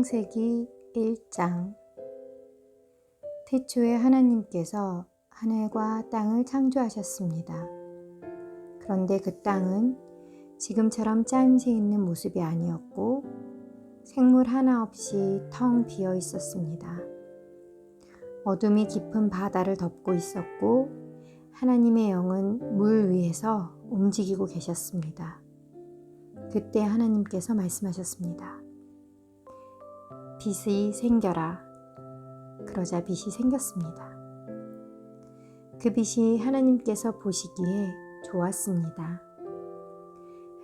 창세기 1장. 태초에 하나님께서 하늘과 땅을 창조하셨습니다. 그런데 그 땅은 지금처럼 짜임새 있는 모습이 아니었고 생물 하나 없이 텅 비어 있었습니다. 어둠이 깊은 바다를 덮고 있었고 하나님의 영은 물 위에서 움직이고 계셨습니다. 그때 하나님께서 말씀하셨습니다. 빛이 생겨라. 그러자 빛이 생겼습니다. 그 빛이 하나님께서 보시기에 좋았습니다.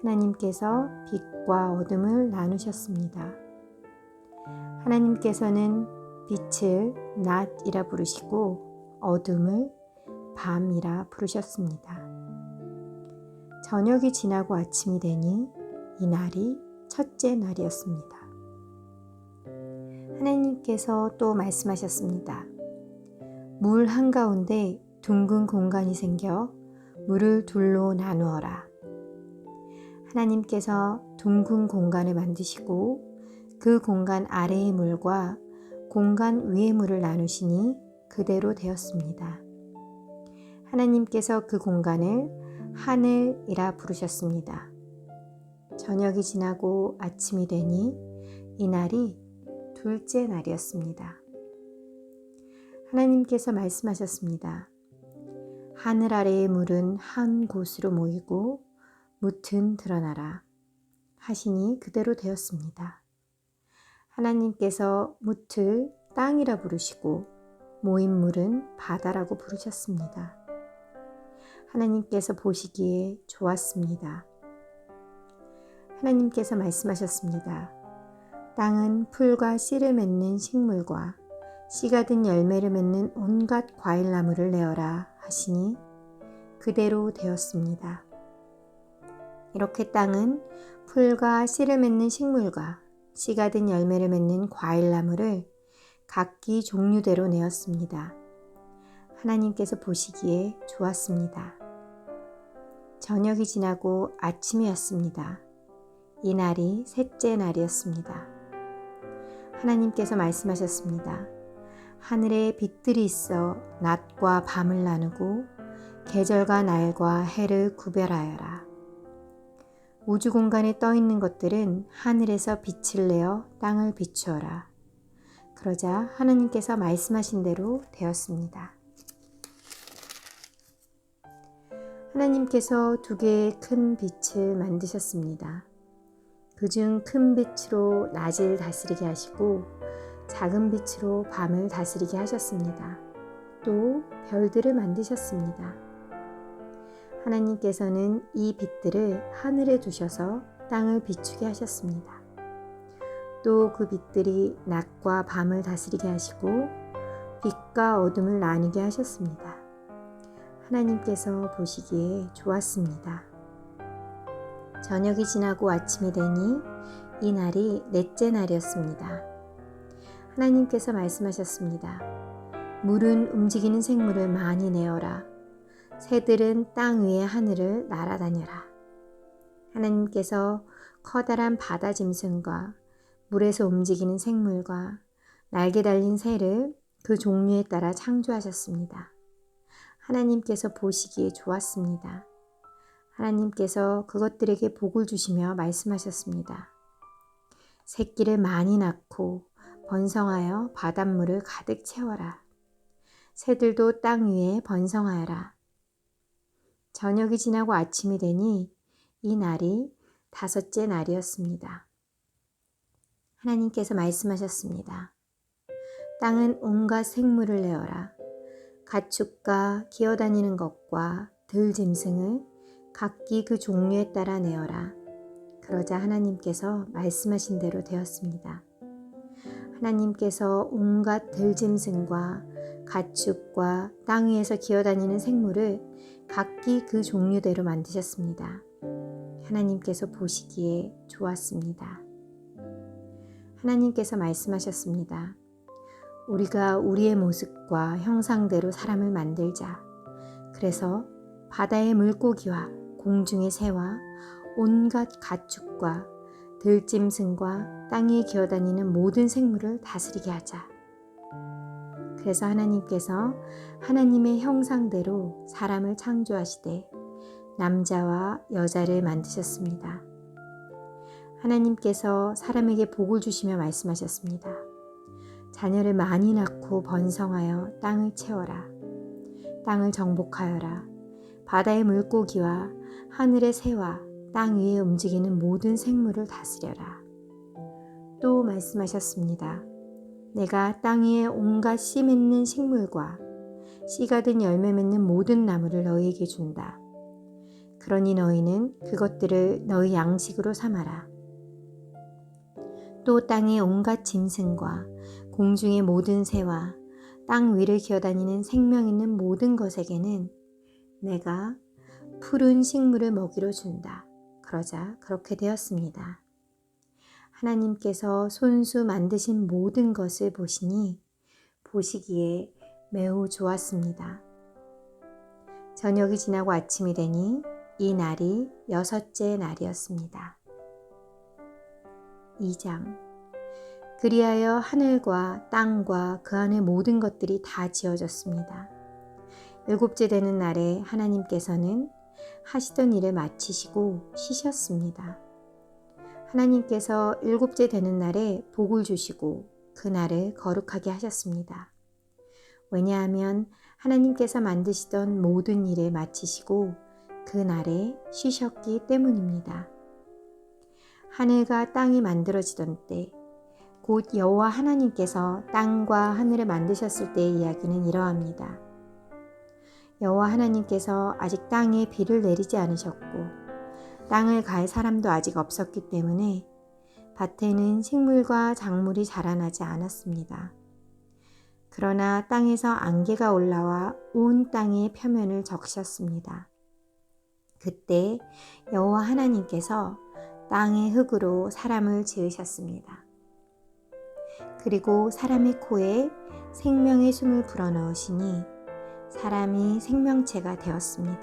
하나님께서 빛과 어둠을 나누셨습니다. 하나님께서는 빛을 낮이라 부르시고 어둠을 밤이라 부르셨습니다. 저녁이 지나고 아침이 되니 이 날이 첫째 날이었습니다. 하나님께서 또 말씀하셨습니다. 물 한가운데 둥근 공간이 생겨 물을 둘로 나누어라. 하나님께서 둥근 공간을 만드시고 그 공간 아래의 물과 공간 위의 물을 나누시니 그대로 되었습니다. 하나님께서 그 공간을 하늘이라 부르셨습니다. 저녁이 지나고 아침이 되니 이 날이 둘째 날이었습니다. 하나님께서 말씀하셨습니다. 하늘 아래의 물은 한 곳으로 모이고 뭇은 드러나라 하시니 그대로 되었습니다. 하나님께서 뭇을 땅이라 부르시고 모인 물은 바다라고 부르셨습니다. 하나님께서 보시기에 좋았습니다. 하나님께서 말씀하셨습니다. 땅은 풀과 씨를 맺는 식물과 씨가 든 열매를 맺는 온갖 과일나무를 내어라 하시니 그대로 되었습니다. 이렇게 땅은 풀과 씨를 맺는 식물과 씨가 든 열매를 맺는 과일나무를 각기 종류대로 내었습니다. 하나님께서 보시기에 좋았습니다. 저녁이 지나고 아침이었습니다. 이 날이 셋째 날이었습니다. 하나님께서 말씀하셨습니다. 하늘에 빛들이 있어 낮과 밤을 나누고 계절과 날과 해를 구별하여라. 우주 공간에 떠 있는 것들은 하늘에서 빛을 내어 땅을 비추어라. 그러자 하나님께서 말씀하신 대로 되었습니다. 하나님께서 두 개의 큰 빛을 만드셨습니다. 그중 큰 빛으로 낮을 다스리게 하시고 작은 빛으로 밤을 다스리게 하셨습니다. 또 별들을 만드셨습니다. 하나님께서는 이 빛들을 하늘에 두셔서 땅을 비추게 하셨습니다. 또 그 빛들이 낮과 밤을 다스리게 하시고 빛과 어둠을 나누게 하셨습니다. 하나님께서 보시기에 좋았습니다. 저녁이 지나고 아침이 되니 이 날이 넷째 날이었습니다. 하나님께서 말씀하셨습니다. 물은 움직이는 생물을 많이 내어라. 새들은 땅 위의 하늘을 날아다녀라. 하나님께서 커다란 바다 짐승과 물에서 움직이는 생물과 날개 달린 새를 그 종류에 따라 창조하셨습니다. 하나님께서 보시기에 좋았습니다. 하나님께서 그것들에게 복을 주시며 말씀하셨습니다. 새끼를 많이 낳고 번성하여 바닷물을 가득 채워라. 새들도 땅 위에 번성하여라. 저녁이 지나고 아침이 되니 이 날이 다섯째 날이었습니다. 하나님께서 말씀하셨습니다. 땅은 온갖 생물을 내어라. 가축과 기어다니는 것과 들짐승을 각기 그 종류에 따라 내어라. 그러자 하나님께서 말씀하신 대로 되었습니다. 하나님께서 온갖 들짐승과 가축과 땅 위에서 기어다니는 생물을 각기 그 종류대로 만드셨습니다. 하나님께서 보시기에 좋았습니다. 하나님께서 말씀하셨습니다. 우리가 우리의 모습과 형상대로 사람을 만들자. 그래서 바다의 물고기와 공중의 새와 온갖 가축과 들짐승과 땅 위에 기어다니는 모든 생물을 다스리게 하자. 그래서 하나님께서 하나님의 형상대로 사람을 창조하시되 남자와 여자를 만드셨습니다. 하나님께서 사람에게 복을 주시며 말씀하셨습니다. 자녀를 많이 낳고 번성하여 땅을 채워라. 땅을 정복하여라. 바다의 물고기와 하늘의 새와 땅 위에 움직이는 모든 생물을 다스려라. 또 말씀하셨습니다. 내가 땅 위에 온갖 씨 맺는 식물과 씨가 든 열매 맺는 모든 나무를 너희에게 준다. 그러니 너희는 그것들을 너희 양식으로 삼아라. 또 땅의 온갖 짐승과 공중의 모든 새와 땅 위를 기어다니는 생명 있는 모든 것에게는 내가 푸른 식물을 먹이로 준다. 그러자 그렇게 되었습니다. 하나님께서 손수 만드신 모든 것을 보시기에 매우 좋았습니다. 저녁이 지나고 아침이 되니 이 날이 6째 날이었습니다. 2장. 그리하여 하늘과 땅과 그 안의 모든 것들이 다 지어졌습니다. 7째 되는 날에 하나님께서는 하시던 일을 마치시고 쉬셨습니다. 하나님께서 7째 되는 날에 복을 주시고 그 날을 거룩하게 하셨습니다. 왜냐하면 하나님께서 만드시던 모든 일을 마치시고 그 날에 쉬셨기 때문입니다. 하늘과 땅이 만들어지던 때, 곧 여호와 하나님께서 땅과 하늘을 만드셨을 때의 이야기는 이러합니다. 여호와 하나님께서 아직 땅에 비를 내리지 않으셨고 땅을 갈 사람도 아직 없었기 때문에 밭에는 식물과 작물이 자라나지 않았습니다. 그러나 땅에서 안개가 올라와 온 땅의 표면을 적셨습니다. 그때 여호와 하나님께서 땅의 흙으로 사람을 지으셨습니다. 그리고 사람의 코에 생명의 숨을 불어넣으시니 사람이 생명체가 되었습니다.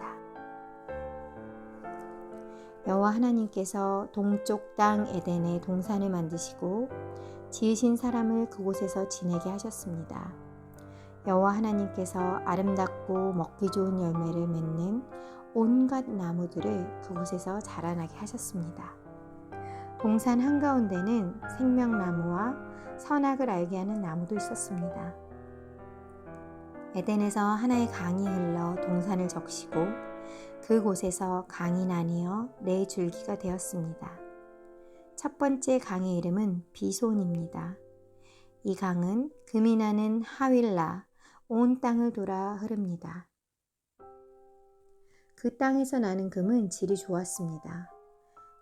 여호와 하나님께서 동쪽 땅 에덴에 동산을 만드시고 지으신 사람을 그곳에서 지내게 하셨습니다. 여호와 하나님께서 아름답고 먹기 좋은 열매를 맺는 온갖 나무들을 그곳에서 자라나게 하셨습니다. 동산 한가운데는 생명나무와 선악을 알게 하는 나무도 있었습니다. 에덴에서 하나의 강이 흘러 동산을 적시고 그곳에서 강이 나뉘어 4줄기가 되었습니다. 첫 번째 강의 이름은 비손입니다. 이 강은 금이 나는 하윌라 온 땅을 돌아 흐릅니다. 그 땅에서 나는 금은 질이 좋았습니다.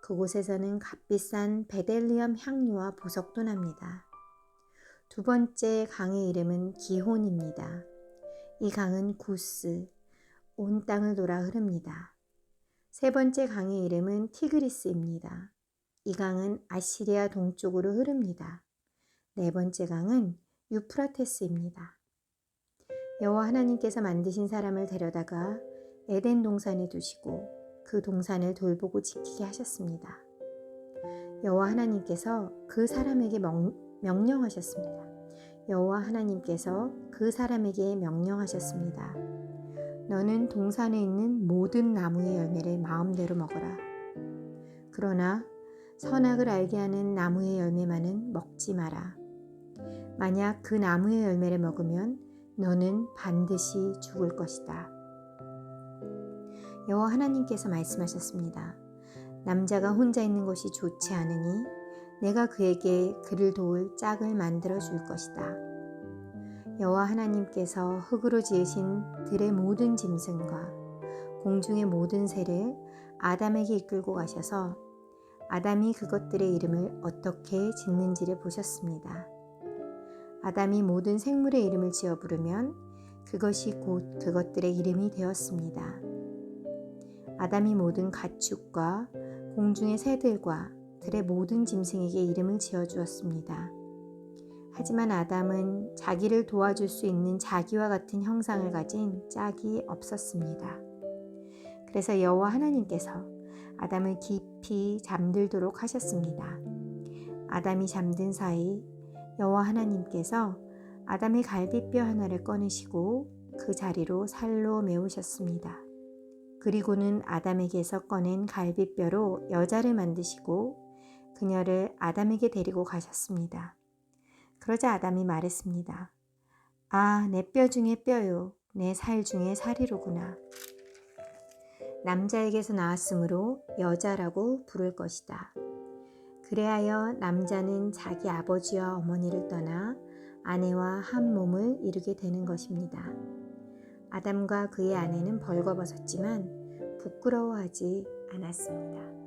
그곳에서는 값비싼 베델리엄 향료와 보석도 납니다. 두 번째 강의 이름은 기혼입니다. 이 강은 구스, 온 땅을 돌아 흐릅니다. 세 번째 강의 이름은 티그리스입니다. 이 강은 아시리아 동쪽으로 흐릅니다. 네 번째 강은 유프라테스입니다. 여호와 하나님께서 만드신 사람을 데려다가 에덴 동산에 두시고 그 동산을 돌보고 지키게 하셨습니다. 여호와 하나님께서 그 사람에게 명령하셨습니다. 여호와 하나님께서 그 사람에게 명령하셨습니다. 너는 동산에 있는 모든 나무의 열매를 마음대로 먹어라. 그러나 선악을 알게 하는 나무의 열매만은 먹지 마라. 만약 그 나무의 열매를 먹으면 너는 반드시 죽을 것이다. 여호와 하나님께서 말씀하셨습니다. 남자가 혼자 있는 것이 좋지 않으니 내가 그에게 그를 도울 짝을 만들어 줄 것이다. 여호와 하나님께서 흙으로 지으신 들의 모든 짐승과 공중의 모든 새를 아담에게 이끌고 가셔서 아담이 그것들의 이름을 어떻게 짓는지를 보셨습니다. 아담이 모든 생물의 이름을 지어 부르면 그것이 곧 그것들의 이름이 되었습니다. 아담이 모든 가축과 공중의 새들과 들의 모든 짐승에게 이름을 지어 주었습니다. 하지만 아담은 자기를 도와줄 수 있는 자기와 같은 형상을 가진 짝이 없었습니다. 그래서 여호와 하나님께서 아담을 깊이 잠들도록 하셨습니다. 아담이 잠든 사이 여호와 하나님께서 아담의 갈비뼈 하나를 꺼내시고 그 자리로 살로 메우셨습니다. 그리고는 아담에게서 꺼낸 갈비뼈로 여자를 만드시고 그녀를 아담에게 데리고 가셨습니다. 그러자 아담이 말했습니다. 아, 내 뼈 중에 뼈요, 내 살 중에 살이로구나. 남자에게서 나왔으므로 여자라고 부를 것이다. 그래하여 남자는 자기 아버지와 어머니를 떠나 아내와 한 몸을 이루게 되는 것입니다. 아담과 그의 아내는 벌거벗었지만 부끄러워하지 않았습니다.